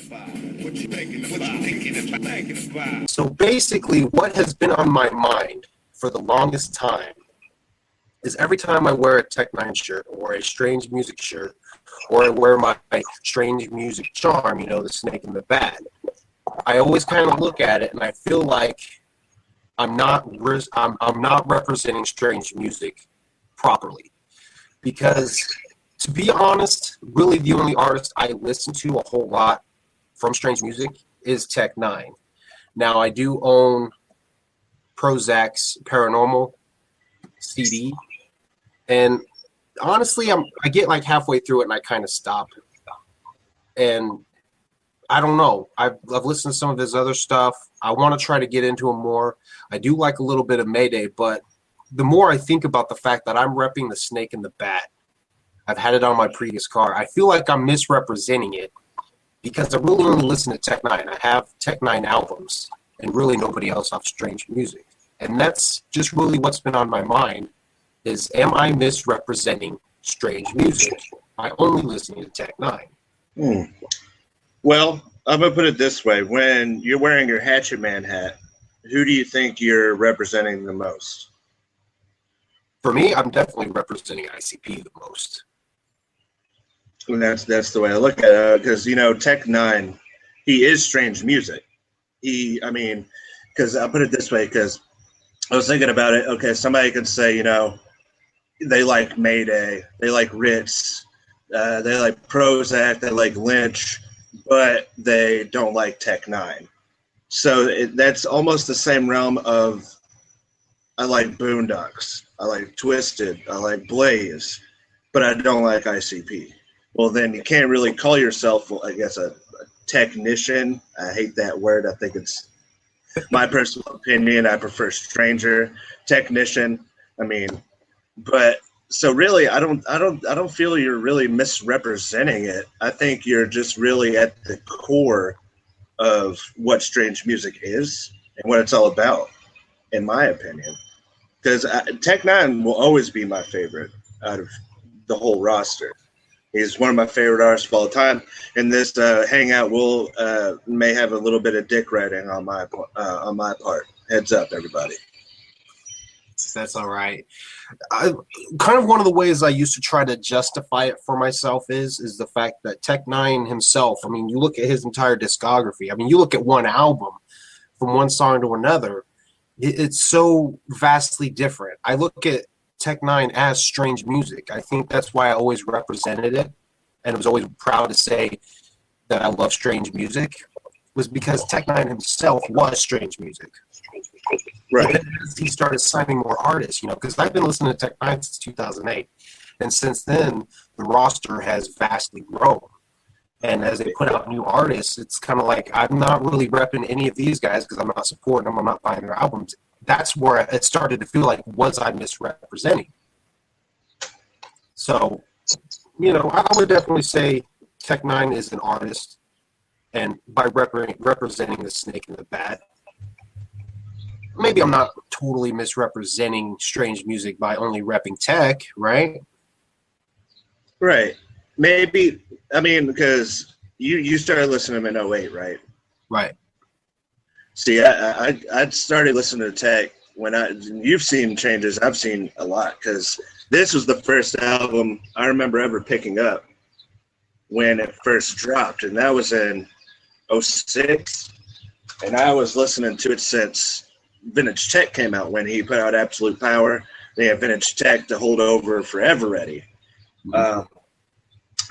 What you thinking about? So basically, what has been on my mind for the longest time is every time I wear a Tech Nine shirt or a Strange Music shirt, or I wear my Strange Music charm, the snake in the bat, I always kind of look at it and I feel like I'm not representing Strange Music properly. Because, to be honest, really the only artist I listen to a whole lot from Strange Music is Tech Nine. Now, I do own Prozac's Paranormal CD, and honestly, I get like halfway through it and I kind of stop. And I don't know. I've listened to some of his other stuff. I want to try to get into him more. I do like a little bit of Mayday, but the more I think about the fact that I'm repping the snake in the bat, I've had it on my previous car, I feel like I'm misrepresenting it because I really only listen to Tech Nine. I have Tech Nine albums and really nobody else off Strange Music. And that's just really what's been on my mind is, am I misrepresenting Strange Music by only listening to Tech Nine? Well, I'm going to put it this way. When you're wearing your Hatchet Man hat, who do you think you're representing the most? For me, I'm definitely representing ICP the most. And that's the way I look at it, because, Tech Nine, he is Strange Music. Because I'll put it this way, because I was thinking about it. Okay, somebody could say, they like Mayday, they like Ritz, they like Prozac, they like Lynch, but they don't like Tech Nine. So that's almost the same realm of, I like Boondocks, I like Twisted, I like Blaze, but I don't like ICP. Well, then you can't really call yourself, I guess, a technician. I hate that word. I think it's my personal opinion. I prefer stranger, technician. But so really, I don't feel you're really misrepresenting it. I think you're just really at the core of what Strange Music is and what it's all about, in my opinion. Because Tech Nine will always be my favorite out of the whole roster. He's one of my favorite artists of all time. And this hangout may have a little bit of dick riding on my part. Heads up, everybody. That's all right. Kind of one of the ways I used to try to justify it for myself is the fact that Tech Nine himself, you look at his entire discography. You look at one album from one song to another, it's so vastly different. I look at Tech Nine as Strange Music. I think that's why I always represented it, and I was always proud to say that I love Strange Music, was because Tech Nine himself was Strange Music. Right. And as he started signing more artists, because I've been listening to Tech Nine since 2008, and since then the roster has vastly grown. And as they put out new artists, it's kind of like I'm not really repping any of these guys because I'm not supporting them. I'm not buying their albums. That's where it started to feel like, was I misrepresenting? So, I would definitely say Tech Nine is an artist, and by representing the snake in the bat, maybe I'm not totally misrepresenting Strange Music by only repping Tech, right? Right. Maybe, because you started listening to him in 08, right? Right. See, I started listening to Tech when you've seen changes. I've seen a lot, because this was the first album I remember ever picking up when it first dropped, and that was in 06, and I was listening to it since Vintage Tech came out, when he put out Absolute Power. They had Vintage Tech to hold over Forever Ready.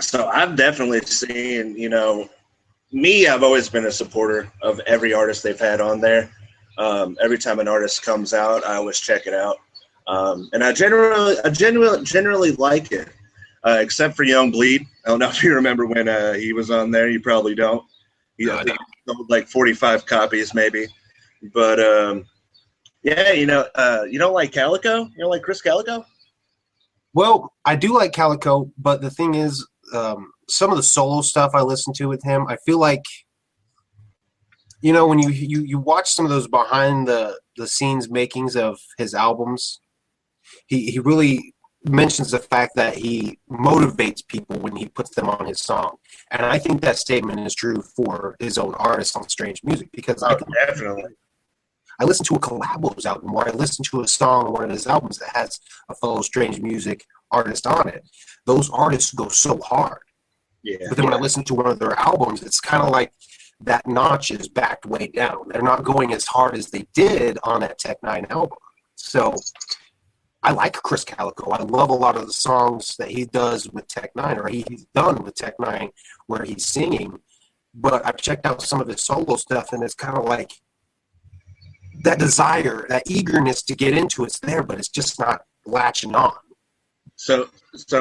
So I've definitely seen, I've always been a supporter of every artist they've had on there. Every time an artist comes out, I always check it out. And I generally like it, except for Young Bleed. I don't know if you remember when he was on there. You probably don't. I think he sold like 45 copies maybe. But, yeah, you don't like Calico? You don't like Chris Calico? Well, I do like Calico, but the thing is, some of the solo stuff I listen to with him, I feel like, when you watch some of those behind the scenes makings of his albums, he really mentions the fact that he motivates people when he puts them on his song. And I think that statement is true for his own artists on Strange Music, because Definitely. I listen to a collabos album, or I listen to a song on one of his albums that has a fellow Strange Music artist on it. Those artists go so hard. Yeah. But then when I listen to one of their albums, it's kind of like that notch is backed way down. They're not going as hard as they did on that Tech Nine album. So I like Chris Calico. I love a lot of the songs that he does with Tech Nine, or he's done with Tech Nine, where he's singing. But I've checked out some of his solo stuff, and it's kind of like that desire, that eagerness to get into it's there, but it's just not latching on. So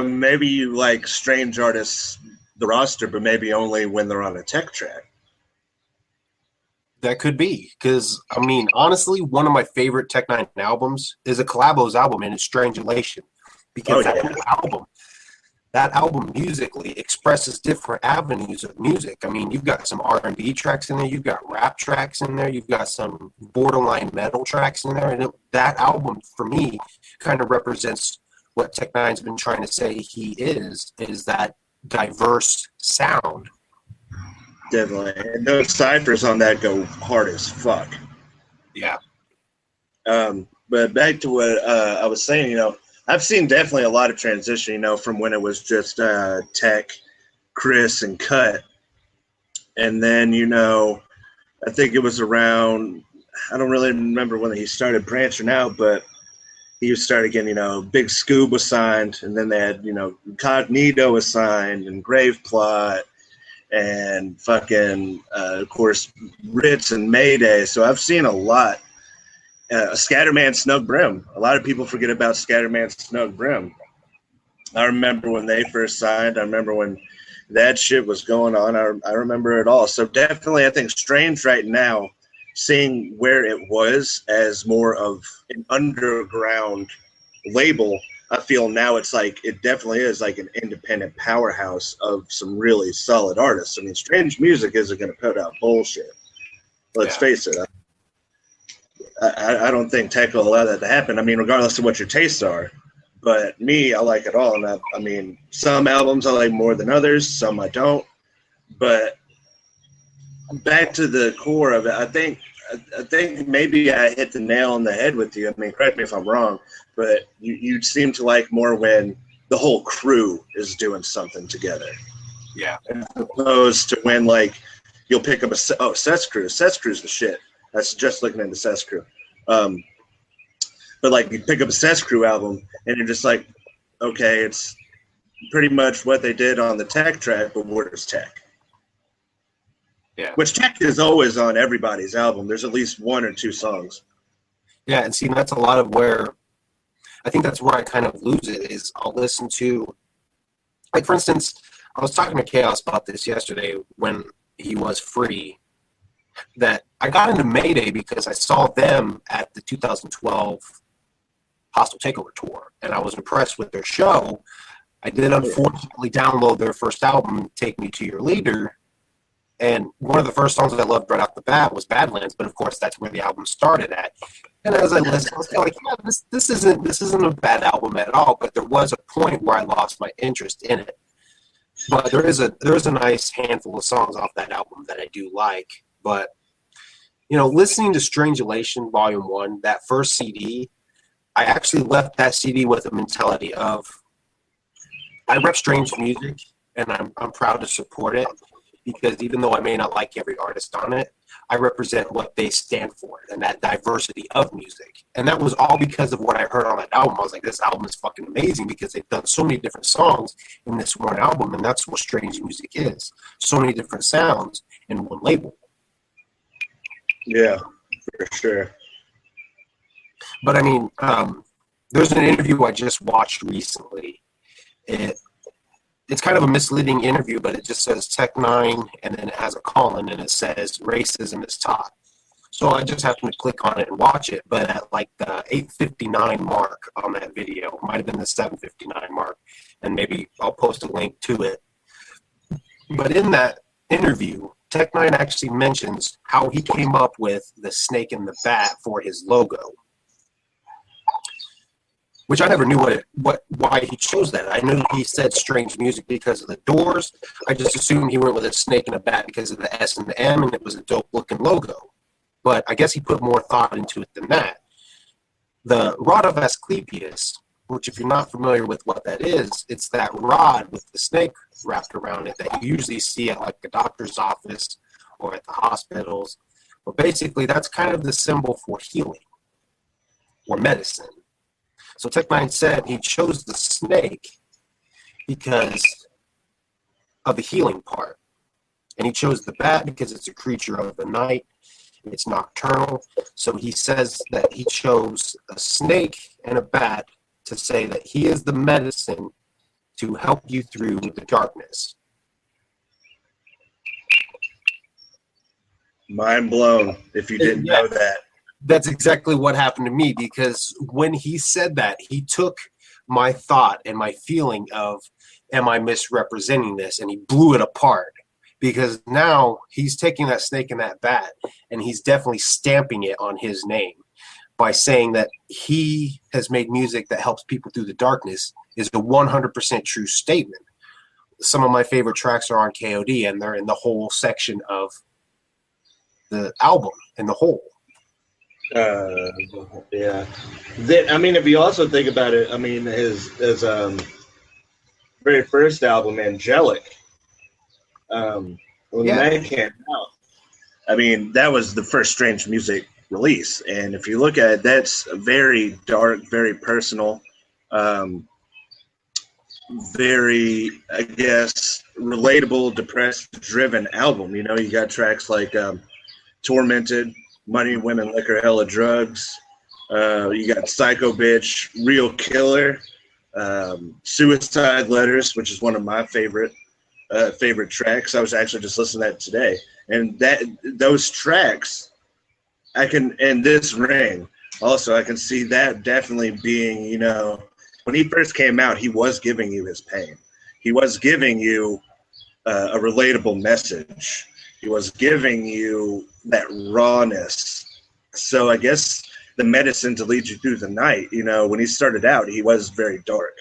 maybe you like strange artists, the roster, but maybe only when they're on a tech track. That could be, because I mean, honestly, one of my favorite Tech Nine albums is a collabos album, and it's Strange Elation, because that album musically expresses different avenues of music. I mean, you've got some R&B tracks in there, you've got rap tracks in there, you've got some borderline metal tracks in there, and that album for me kind of represents what Tech Nine's been trying to say he is that diverse sound. Definitely. And those ciphers on that go hard as fuck. Yeah. But back to what I was saying, I've seen definitely a lot of transition, from when it was just Tech, Chris, and Cut. And then, I think it was around, I don't really remember when he started branching out, but he started getting, Big Scoob was signed, and then they had, Incognito was signed, and Grave Plot, and fucking, of course, Ritz and Mayday. So I've seen a lot. Scatterman, Snug Brim. A lot of people forget about Scatterman, Snug Brim. I remember when they first signed. I remember when that shit was going on. I remember it all. So definitely, I think Strange right now, seeing where it was as more of an underground label, I feel now it's like it definitely is like an independent powerhouse of some really solid artists. I mean, Strange Music isn't going to put out bullshit. Let's face it. I don't think Tech will allow that to happen. I mean, regardless of what your tastes are. But me, I like it all. And I mean, some albums I like more than others. Some I don't. But back to the core of it, I think maybe I hit the nail on the head with you. I mean, correct me if I'm wrong, but you seem to like more when the whole crew is doing something together. Yeah. As opposed to when, like, you'll pick up Seth's Crew. Seth's Crew's the shit. That's just looking into Seth's Crew. But, like, you pick up a Seth's Crew album, and you're just like, okay, it's pretty much what they did on the Tech track, but where's Tech? Yeah. Which Tech is always on everybody's album. There's at least one or two songs. Yeah, and see, that's a lot of where I think that's where I kind of lose it is I'll listen to, like, for instance, I was talking to Chaos about this yesterday when he was free, that I got into Mayday because I saw them at the 2012 Hostile Takeover tour, and I was impressed with their show. I did unfortunately download their first album, Take Me to Your Leader, and one of the first songs that I loved right off the bat was Badlands, but of course that's where the album started at. And as I listened, I was kind of like, yeah, this isn't a bad album at all, but there was a point where I lost my interest in it. But there is a nice handful of songs off that album that I do like. But listening to Strange Elation Volume 1, that first CD, I actually left that CD with a mentality of I rep Strange Music, and I'm proud to support it, because even though I may not like every artist on it, I represent what they stand for and that diversity of music. And that was all because of what I heard on that album. I was like, this album is fucking amazing because they've done so many different songs in this one album, and that's what Strange Music is. So many different sounds in one label. Yeah, for sure. But I mean, there's an interview I just watched recently. It's kind of a misleading interview, but it just says Tech Nine, and then it has a colon, and it says racism is taught. So I just happened to click on it and watch it. But at like the 8:59 mark on that video, might have been the 7:59 mark, and maybe I'll post a link to it. But in that interview, Tech Nine actually mentions how he came up with the snake in the bat for his logo. which I never knew why he chose that. I knew he said strange music because of the Doors. I just assumed he went with a snake and a bat because of the S and the M, and it was a dope looking logo. But I guess he put more thought into it than that. The rod of Asclepius, which if you're not familiar with what that is, it's that rod with the snake wrapped around it that you usually see at like a doctor's office or at the hospitals. But basically, that's kind of the symbol for healing or medicine. So Tech9 said he chose the snake because of the healing part. And he chose the bat because it's a creature of the night. It's nocturnal. So he says that he chose a snake and a bat to say that he is the medicine to help you through the darkness. Mind blown if you didn't know that. That's exactly what happened to me, because when he said that, he took my thought and my feeling of, am I misrepresenting this? And he blew it apart, because now he's taking that snake and that bat and he's definitely stamping it on his name by saying that he has made music that helps people through the darkness is a 100% true statement. Some of my favorite tracks are on KOD, and they're in the whole section of the album in the whole. Yeah. I mean, if you also think about it, I mean, his very first album, Angelic, when that came out, I mean, that was the first Strange Music release. And if you look at it, that's a very dark, very personal, very, I guess, relatable, depressed-driven album. You know, you got tracks like Tormented, Money, Women, Liquor, Hella Drugs. You got Psycho Bitch, Real Killer, Suicide Letters, which is one of my favorite tracks. I was actually just listening to that today. And those tracks, and This Ring, also, I can see that definitely being, you know, when he first came out, he was giving you his pain. He was giving you a relatable message. He was giving you that rawness. So I guess the medicine to lead you through the night, you know, when he started out, he was very dark.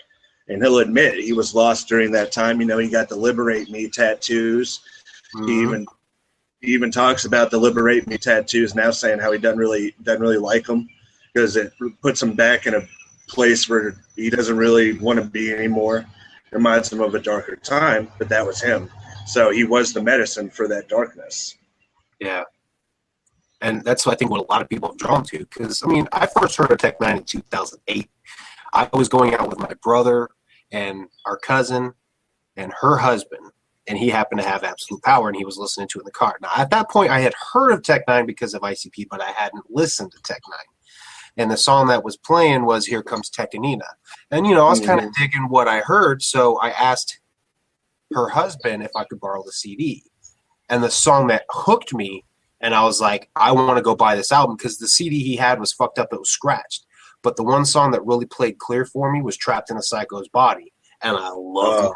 And he'll admit he was lost during that time. You know, he got the Liberate Me tattoos. Mm-hmm. He even talks about the Liberate Me tattoos now, saying how he doesn't really like them because it puts him back in a place where he doesn't really want to be anymore. It reminds him of a darker time, but that was him. So he was the medicine for that darkness. Yeah. And that's, I think, what a lot of people have drawn to. Because, I mean, I first heard of Tech9 in 2008. I was going out with my brother and our cousin and her husband, and he happened to have Absolute Power, and he was listening to it in the car. Now, at that point, I had heard of Tech9 because of ICP, but I hadn't listened to Tech9. And the song that was playing was Here Comes Technina. And, you know, I was kind of digging what I heard, so I asked her husband if I could borrow the CD. And the song that hooked me, and I was like, I want to go buy this album, because the CD he had was fucked up, it was scratched. But the one song that really played clear for me was Trapped in a Psycho's Body. And I loved what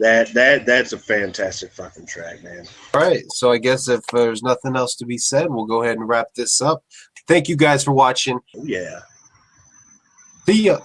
I heard. That's a fantastic fucking track, man. All right, so I guess if there's nothing else to be said, we'll go ahead and wrap this up. Thank you guys for watching. Yeah. See ya.